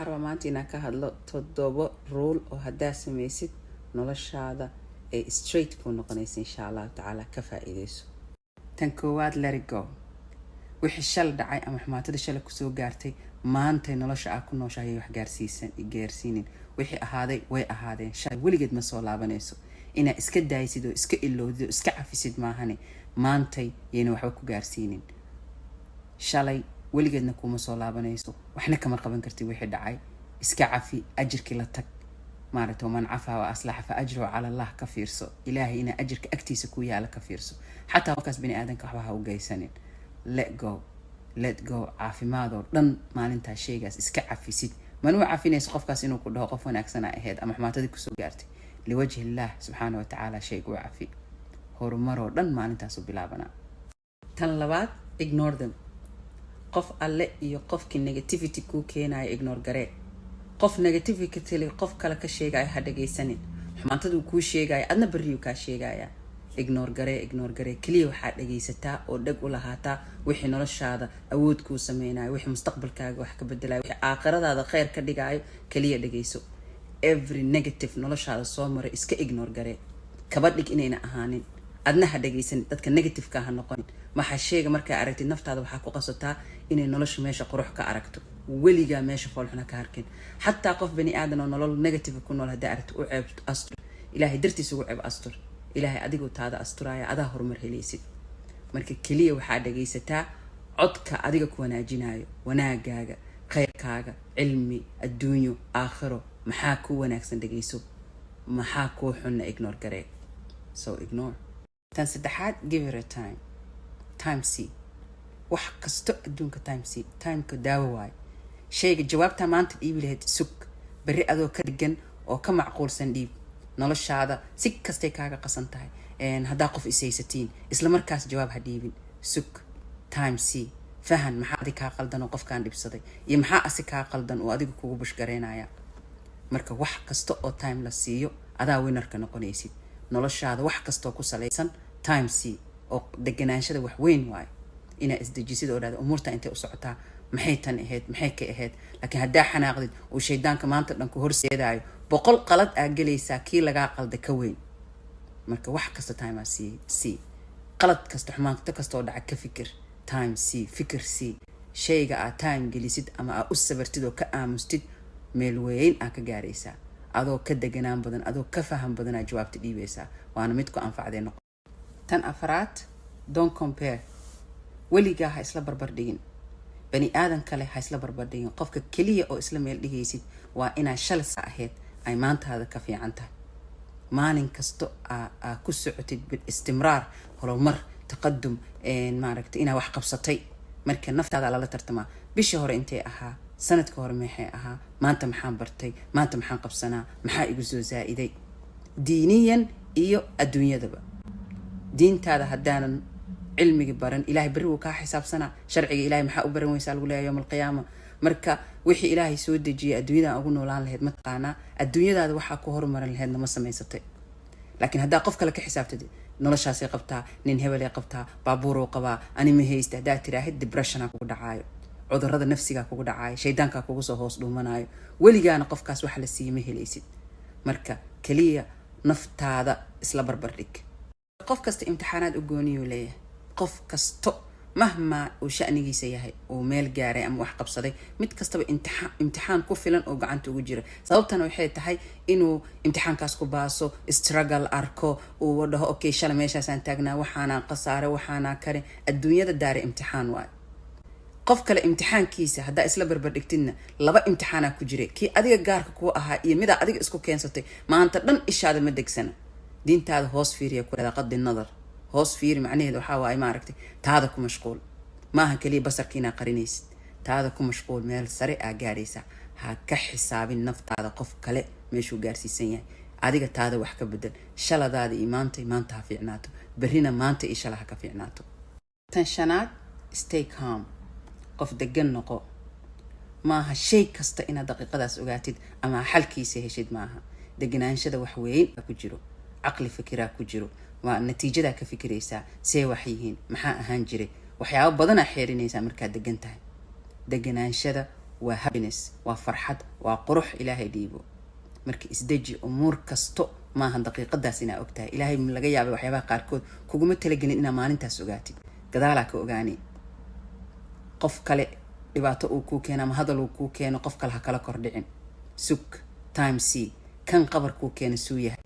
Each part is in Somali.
waxaan rabaa maanta inaan ka hadlo 7 rule oo haddaa samaysid noloshaada ay straight ku noqonaysa insha Allah taala ka faa'iideyso. Tan koowaad, let it go. wixii shal dhacay ama xumaatada shal ku soo gaartay maanta nolosha aad ku nooshahay wax gaarsiinin wixii ahaaday way ahaadeen. shay weligeed ma soo laabanayso. ina iska daaysid oo iska ilowdo iska cafisid maahane maantay yeena waxba ku gaarsiinin. shalay weligeedna kuma soo laabanayso, waxna kama qaban kartid wixii dhacay. iska cafi, ajirkii la tag. maaragtay man cafa wa aslaha fa ajru ala Allah ka fiirso. ilaahay ina ajirka agtiisa ku yaala ka fiirso. xataa qofkaas bini aadanka waxba ha u geysanin. let go caafimaad oo dhan maalintaa shaygaas iska cafisid. manuu cafinayso qofkaas inuu ku dhaho qof wanaagsan ahayd ama xumaatadii kusoo gaartay liwajhi Allah subhanahu wa ta'ala shaygu cafi. horumar oo dhan maalintaas u bilaabana. tan labaad, ignore them. qof alle iyo qofkii negativity ku keenayo ignore garee. qof negativity tili qof kale ka sheegay ha dhageysanin. xumaatadu ku sheegay adna bariyo ka sheegaya. ignore garee kaliya waxaa dhageysataa oo dhag u lahaataa wixii noloshaada awood ku sameeyay, wixii mustaqbalkaaga wax ka bedelayo, wixii aakhiradaada khayr ka dhigayo kaliya dhageyso. every negative noloshaada soo maray iska ignore garee. kaba dhig inayna ahaanin. adna ha dhageysan dadka negative ka ha noqon. waxa sheega markaa aragtid naftaada waxaa ku qasataa inay nolosha meesha qurux ka aragto. weliga meesha foolxuna ka harkin. xataa qof bani aadan oo nolol negative ku nool hadaa aragto u ceeb astur. ilaahay dartiisa ugu ceeb astur. ilaahay adigu taada asturaaya adaa horumar helaysid. marka kaliya waxaa dhageysataa codka adiga ku wanaajinayo, wanaagaaga, khayrkaaga, cilmi, adduunyo, aakhiro. maxaa ku wanaagsan dhageyso, maxaa ku xunna ignore garee. so ignore. tan saddexaad, give it a time see. wax kasto adduunka time see. timeka daawo waay. shayga jawaabta maanta dhiibi lahayd sug. bari adoo ka dhigan oo ka macquulsan dhiib. noloshaada si kastay kaaga qasan tahay haddaa qof isaysatiin isla markaas jawaab ha dhiibin. sug, time see. fahan maxaa adiga kaa qaldan oo qofkaan dhibsaday iyo maxaa asi kaa qaldan oo adiga kugu bushgareynaya. marka wax kasta oo time la siiyo adaa winarka noqonaysid. noloshaada wax kastoo ku salaysan time see oo deganaanshada wax weyn waay. inaa isdejisid oo dhahda umuurta intay u socotaa, maxay tan ahayd, maxay ka ahayd. laakiin haddaa xanaaqdid oo shaydaanka maanta dhan ku horseedaayo 100 qalad aa gelaysaa kii lagaa qalda ka weyn. marka wax kasta time aa see. qalad kasta xumaanto kastoo dhaca ka fikir. time see, fikir see. shayga aa time gelisid ama aa u sabartid oo ka aamustid meel weyn aa ka gaaraysaa. adoo ka deganaan badan, adoo ka faham badan aa jawaabta dhiibaysaa. waana mid ku anfacday noqon. tan afraad, don't compare. weligaa ha isla barbar dhigin. bani aadan kale ha isla barbar dhigin. qofka kaliya oo isla meel dhigaysid waa inaa shalsa ahayd ay maantaada ka fiican tahay. maalin kasto aa ku socotid istimraar, horumar, taqadum, maaragtay inaa wax qabsatay. marka naftaada lala tartamaa. bishii hore intee ahaa, sanadka hore maxay ahaa, maanta maxaan bartay, maanta maxaan qabsanaa, maxaa igu soo zaa'iday. diiniyan iyo adduunyadaba. diintaada haddaanan cilmiga baran, ilaahay bari uu kaa xisaabsanaa. sharciga ilaahay maxaa u baran weysaa lagu leeyahay yawmal qiyaama. marka wixii ilaahay soo dejiyay adduunyada ugu noolaan lahayd ma taqaanaa. adduunyadaada waxaa ku horumarin lahaydna ma samaysatay. laakiin haddaa qof kale ka xisaabtid noloshaasay qabtaa, nin hebel ay qabtaa, baabuuroo qabaa, ani ma haysta, haddaa tiraahid depressionaa kugu dhacaayo, cudurrada nafsigaa kugu dhacaayo, shaydaankaa kugu soo hoos dhuumanaayo. weligaana qofkaas waxa la siiyey ma helaysid. marka kaliya naftaada isla barbar dhig. qof kasta imtixaanaad u gooniyuu leeyahay. qof kasto mahma uu shanigiisa yahay oo meel gaaray ama wax qabsaday, mid kastaba imtixaan ku filan oo gacanta ugu jira. sababtana waxay tahay inuu imtixaankaas ku baaso, struggle arko, uu dhaho okay shalay meeshaasaan taagnaa, waxaana qasaare, waxaana kare. adduunyada daare imtixaan waay. qof kale imtixaankiisa haddaa isla barbar dhigtidna 2 imtixaanaa ku jira. kii adiga gaarka ku ahaa iyo midaa adiga isku keensatay maanta dhan ishaada ma degsana. diintaada hoos fiiriya ku dhada qadi nadar. hoos fiiri macnaheedu waxaa waaye maaragtay taada ku mashquul. maaha kaliya basarkiina qarinaysid. taada ku mashquul, meel sare aa gaaraysaa. ha ka xisaabin naftaada qof kale meeshuu gaarsiisan yahay. adiga taada wax ka bedel. shaladaada iyo maanta ha fiicnaato. berrina maanta iyo shala ha ka fiicnaato. tan shanaad, stay calm. qof degan noqo. maaha shay kasta inaad daqiiqadaas ogaatid ama xalkiisa heshid. maaha deganaanshada wax weyn ku jiro, caqli fikiraa ku jiro. waa natiijada ka fikiraysaa see wax yihiin, maxaa ahaan jiray. waxyaabo badan aa xeerinaysaa markaad degan tahay. deganaanshada waa happiness, waa farxad, waa qurux ilaahay dhiibo. marka isdeji umuur kasto maaha daqiiqadaas inaa ogtahay. ilaahay laga yaabay waxyaabaha qaarkood kuguma talagelin inaa maalintaas ogaatid, gadaalaa ka ogaani. qof kale dhibaato uu kuu keeno ama hadal uu kuu keeno, qof kale ha kala kordhicin. sug time c kan qabar kuu keena suu yahay,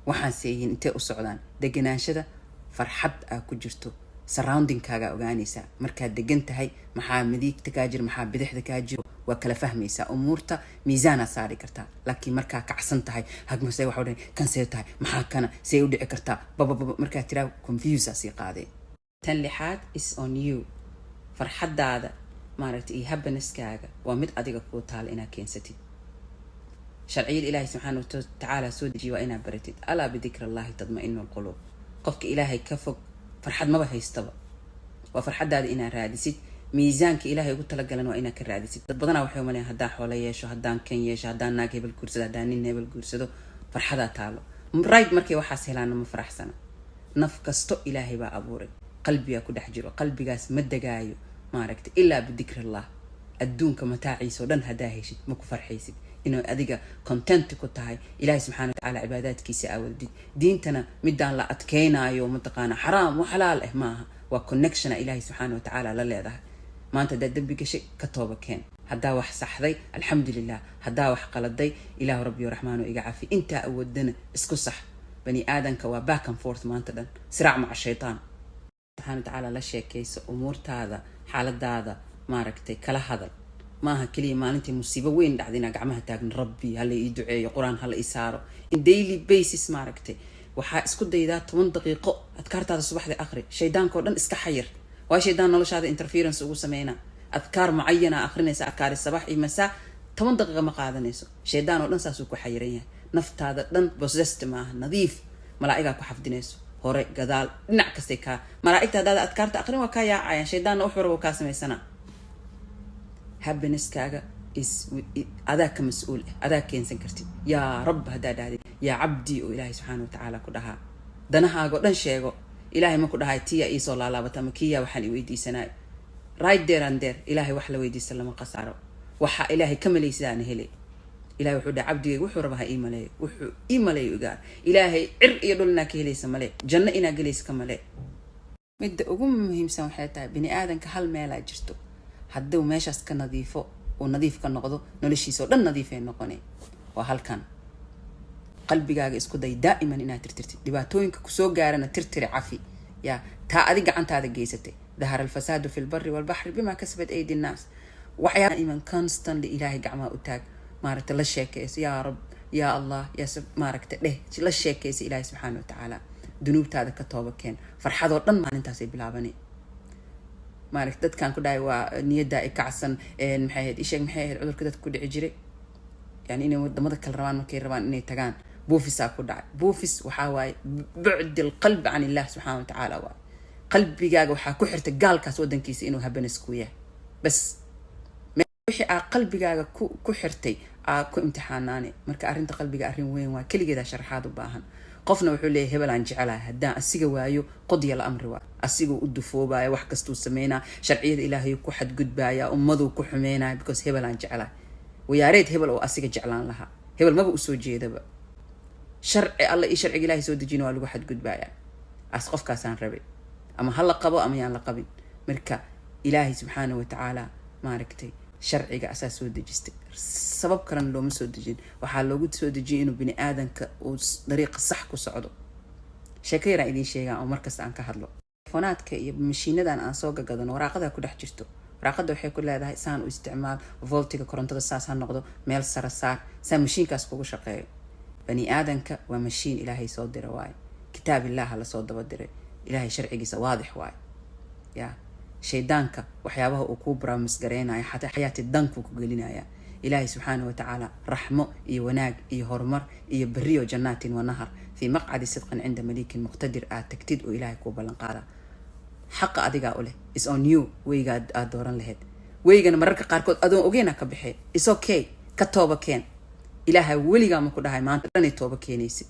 waxaan seeyin intee u socdaan. deganaanshada farxad aa ku jirto, surroundingkaaga ogaanaysaa. markaad degan tahay maxaa midigta kaa jiro, maxaa bidixda kaa jiro, waa kala fahmaysaa. umuurta miisaanaa saari kartaa. laakiin markaa kacsan tahay, hagmasee waxa dhan kan see tahay, maxaa kana see u dhici kartaa, babababa markaa tiraa confuse sii qaadee. tan lixaad is on you. farxadaada maaragtay iyo happiness-kaaga waa mid adiga kuu taala inaad keensatid. sharciyada ilaahay subxaana watacaala soo dejiye waa inaad baratid. alaa bidikri allahi tadma-inu alquluub. qofka ilaahay ka fog farxad maba haystaba. waa farxadaada inaad raadisid. miisaanka ilaahay ugu talagalan waa inaad ka raadisid. dad badanaa waxay umaleeyaan haddaan xoolo yeesho, haddaan kan yeesho, haddaan naag hebel guursado, haddaan nin hebel guursado, farxadaa taalo. right markay waxaas helaana ma faraxsana. naf kasto ilaahay baa abuuray, qalbigaa ku dhex jiro. qalbigaas ma degaayo maaragtay ilaa bidikri allah. adduunka mataaciisa oo dhan haddaa heshid ma ku farxaysid. inuu adiga content ku tahay ilaahay subxaana watacaala cibaadaadkiisa aawadid. diintana midaan la adkeynayo mataqaana xaraam wa xalaal maaha. waa connectiona ilaahay subxaana watacaala la leedahay. maanta haddaad dembi gashay ka tooba keen. haddaa wax saxday alxamdulilah, haddaa wax qaladay ilaahu rabbi raxmaano iga cafi. intaa awoodana isku sax. bani aadanka waa back and forth maanta dhan, siraac maca shaytaan. subxaana watacaala la sheekayso umuurtaada, xaaladaada maaragtay kala hadal. maaha kaliya maalintii musiibo weyn dhacday inaa gacmaha taagno rabbi hala ii duceeyo, qur-aan hala ii saaro. in daily basis maaragtay waxaa isku daydaa 10 daqiiqo adkaartaada subaxda akhri. shaydaanka oo dhan iska xayir. waa shaydaan noloshaada interference ugu sameynaa. adkaar mucayana akhrinaysa, adkaari sabax iyo masaa 10 daqiiqo ma qaadanayso. shaydaan oo dhan saasuu ku xayiran yahay. naftaada dhan possessed maaha, nadiif. malaa'igaa ku xafdinayso hore gadaal dhinac kastay kaa. malaa'igta haddaad adkaarta akhrin waa kaa yaacayaan. shaydaanna wuxuu rabo kaa samaysanaa. happiness-kaaga adaa ka mas-uul ah, adaa keensan kartid. yaa rab haddaa dhahdid yaa cabdi oo ilaahay subxaana watacaala ku dhahaa. danahaago dhan sheego. ilaahay ma ku dhahay tiya iisoo laalaabata ama kiyaa waxaan i weydiisanaayo. right there and there ilaahay wax la weydiista lama qasaaro. waxaa ilaahay ka malaysidaana helay. ilaahay wuxuu dhaha cabdigayga wuxuu raba ha ii maleeyo, wuxuu ii maleeyo igaar. ilaahay cir iyo dhul inaa ka helaysa male, janno inaa gelaysa ka male. midda ugu muhiimsan waxay tahay bini aadanka hal meelaa jirto. hadduu meeshaas ka nadiifo oo nadiif ka noqdo, noloshiisa oo dhan nadiifay noqonay. waa halkan. qalbigaaga isku day daa'iman inaad tirtirtid. dhibaatooyinka kusoo gaarana tirtiri cafi. yaa taa adi gacantaada geysatay. dahara alfasaadu fi lbari walbaxri bimaa kasabat aydi nnaas. waxyaaba iman constantly ilaahay gacmaha u taag. maaragta la sheekaysa yaa rab yaa allah yaa maaragta dheh la sheekaysa ilaahay subxaana watacaala. dunuubtaada ka tooba keen. farxadoo dhan maalintaasay bilaabanay. maaragta dadkan ku dhahay waa niyadda ay kacsan. maxay ahayd isheeg maxay ahayd cudurka dadka ku dhici jiray, yani inay wadamada kale rabaan markay rabaan inay tagaan. buufisaa ku dhacay. buufis waxaa waaye bucdi alqalbi can illah subxaana watacaala. waaye qalbigaaga waxaa ku xirta gaalkaas wadankiisa inuu habanas ku yahay. bas wixii aa qalbigaaga ku xirtay aa ku imtixaanaane. marka arrinta qalbiga arrin weyn waa, keligeedaa sharaxaad u baahan. qofna wuxuu leeyahay hebel aan jecelahay, haddaan asiga waayo qodya la amri waa. asiguu u dufoobaya, wax kastuu sameynaa, sharciyada ilaahay ku xadgudbaaya, ummaduu ku xumeynaya because hebel aan jecelahay. wayaareed hebel oo asiga jeclaan lahaa. hebel maba usoo jeedaba. sharci alla iyo sharciga ilaahay soo dejina waa lagu xadgudbaaya. as qofkaasaan rabay, ama ha la qabo ama yaan la qabin. marka ilaahay subxaana watacaala maaragtay sharciga asaa soo dejistay. sabab kalena looma soo dejin. waxaa loogu soo dejiyay inuu bini aadanka uu dariiqa sax ku socdo. sheeko yaraan idiin sheegaan oo markasta aan ka hadlo. telefonaadka iyo mashiinadan aan soo gagadano waraaqada ku dhex jirto. waraaqada waxay ku leedahay saan u isticmaal, voltiga korontada saas ha noqdo, meel sare saar, saa mashiinkaas kugu shaqeeyo. bani aadanka waa mashiin ilaahay soo dira waaye. kitaab ilaaha lasoo daba diray. ilaahay sharcigiisa waadix waaye. yaa shaydaanka waxyaabaha uu kuu baraamis gareynayo xataa xayaati danku ku gelinaya. ilaahay subxaana watacaala raxmo iyo wanaag iyo horumar iyo beriyo jannaatin wa nahar fii maqcadi sidqan cinda malikin muqtadir aad tagtid oo ilaahay kuu ballan qaada. xaqa adigaa u leh. is on you. weyga aad dooran lahayd. weygana mararka qaarkood adoon ogeyna ka baxee. is okay. ka tooba keen. ilaahay weligaa ma ku dhahay maanta dhanay tooba keenaysid.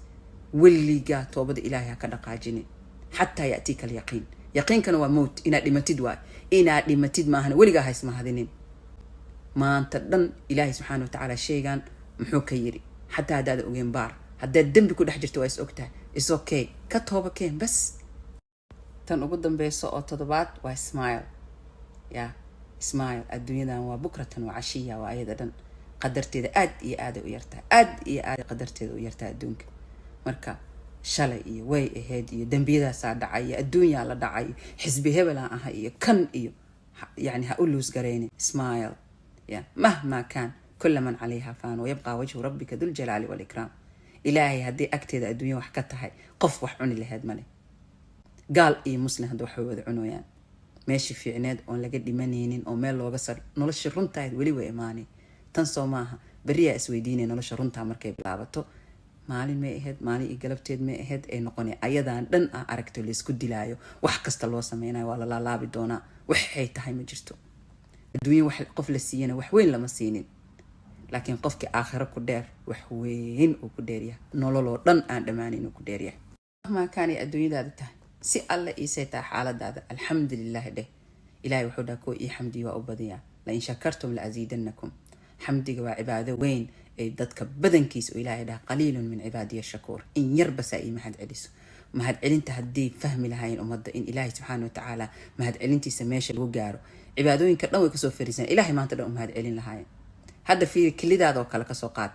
weligaa toobada ilaahay ha ka dhaqaajinin xataa ya'tiika alyaqiin. yaqiinkana waa mowt. inaad dhimatid waay. inaad dhimatid maahana weligaa haysmahadinin. maanta dhan ilaahay subxaana watacaala sheegaan muxuu ka yiri xataa haddaad ogeen baar haddaad dembi ku dhex jirto waa is ogtahay is okay ka tooba keen bas tan ugu dambeyso oo toddobaad waa smile ya smile adduunyadan waa bukratan waa cashiya waa ayada dhan qadarteeda aad iyo aad u yartaa aad iyo aad qadarteeda u yartaa adduunka marka shalay iyo way ahayd iyo dambiyadaasaa dhacay iyo adduunyaa la dhacay xisbi hebelaan aha iyo kan iyo يعني هقول قريني سمايل يعني مهما كان كل من عليها فان ويبقى وجه ربك ذو الجلال والإكرام إلهي هدي أكتد الدنيا وحكتها هاي قف وحعوني لهاد مالي قال إيه مسلم هدو حوذ عنويان ماشي في عناد أون لقد منينين أو ميل لو قصر نولش رنتا ولي وإيماني تنسوا معها بريا أسويديني نولش رنتا مركب لعبتو maalin may ahayd maalin iyo galabteed may ahayd ay noqonay ayadan dhan ah aragto la isku dilaayo wax kasta loo sameeyay waa la laalaabi doona waxay tahay ma jirto adduunyo wax qof la siiyana wax weyn lama siinin laakiin qofkii aakhiro ku dheer wax weyn uu ku dheeriyaa nololoo dhan aan dhamaanin uu ku dheeriyaa ma kaani adduunyadaada tahay si alla iisay tahay xaaladaada alxamdulillaah dheh ilaahay wuxuu dhaha koo ii xamdi waa u badiyaa la in shakartum la aziidannakum xamdiga waa cibaado weyn ay dadka badankiisa oo ilaahay dhaha qaliilun min cibaadiya shakuur in yarba saa ii mahad celiso mahad celinta haddii fahmi lahayn ummadda in ilaahay subxaana watacaala mahad celintiisa meesha lagu gaaro cibaadooyinka dhan way kasoo fariisan ilaahay maanta dhan u mahad celin lahaayeen hadda fiiri kilidaada oo kale kasoo qaad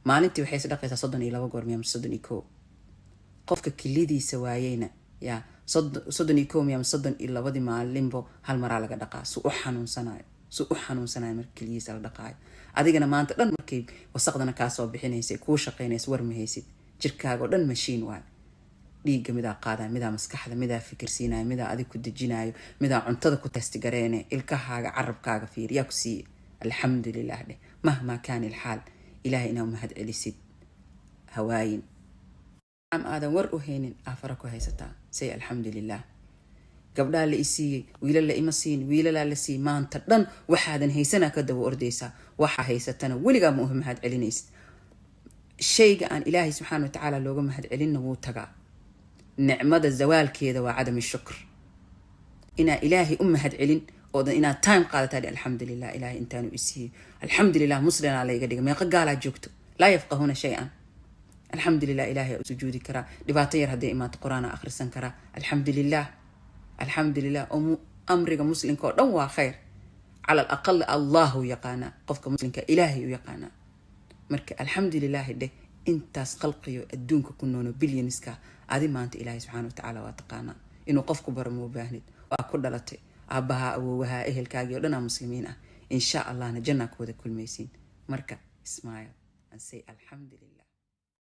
maalintii waxay isdhaqaysaa 32 goor miya 31 qofka kilidiisa waayeyna yaa 31 miya 32 maalinbo hal maraa laga dhaqaa su u xanuunsanayo marka kilidiisa la dhaqaayo adigana maanta dhan markay wasaqdana kaa soo bixinaysay kuu shaqaynaysa war ma haysid jirkaaga oo dhan mashiin waay dhiigga midaa qaadaya midaa maskaxda midaa fikirsiinaya midaa adig ku dejinayo midaa cuntada ku testigareene ilkahaaga carabkaaga fiiriyaa ku siiye alxamdulilah dheh mahmaa kaani ilxaal ilaahay inaa mahad celisid hawaayin am aadan war u haynin aafara ku haysataa say alxamdulilah gabdhaa la isiiyey wiila la ima siin wiilalaa la siiyey maanta dhan waxaadan haysanaa ka daba ordaysaa waxaa haysatana weligaa ma uha mahad celinaysid shayga aan ilaahay subxaana watacaala looga mahad celinna wuu tagaa nicmada zawaalkeeda waa cadami shukr inaa ilaahay u mahad celin oodan inaad time qaadataa alxamdulilah ilaahay intaanu isiiyey alxamdulilah muslimaa layga dhiga meeqa gaalaa joogto laa yafqahuuna shay-an alxamdulilah ilaahay u sujuudi karaa dhibaato yar hadday imaato qur-aan akhrisan karaa alxamdulilah alxamdulilah amriga muslimka oo dhan waa khayr cala alaqal allahu yaqaana qofka muslimka ilaahay u yaqaana marka alxamdulilah dheh intaas khalqiyo adduunka ku noono bilyanska adi maanta ilaahay subxaana watacaala waa taqaanaa inuu qofku baro ma u baahnid waa ku dhalatay aabbaha awoowahaa ehelkaagii oo dhanaa muslimiin ah insha allahna jannaa ku wada kulmaysiin marka ismaayil and say alxamdulilah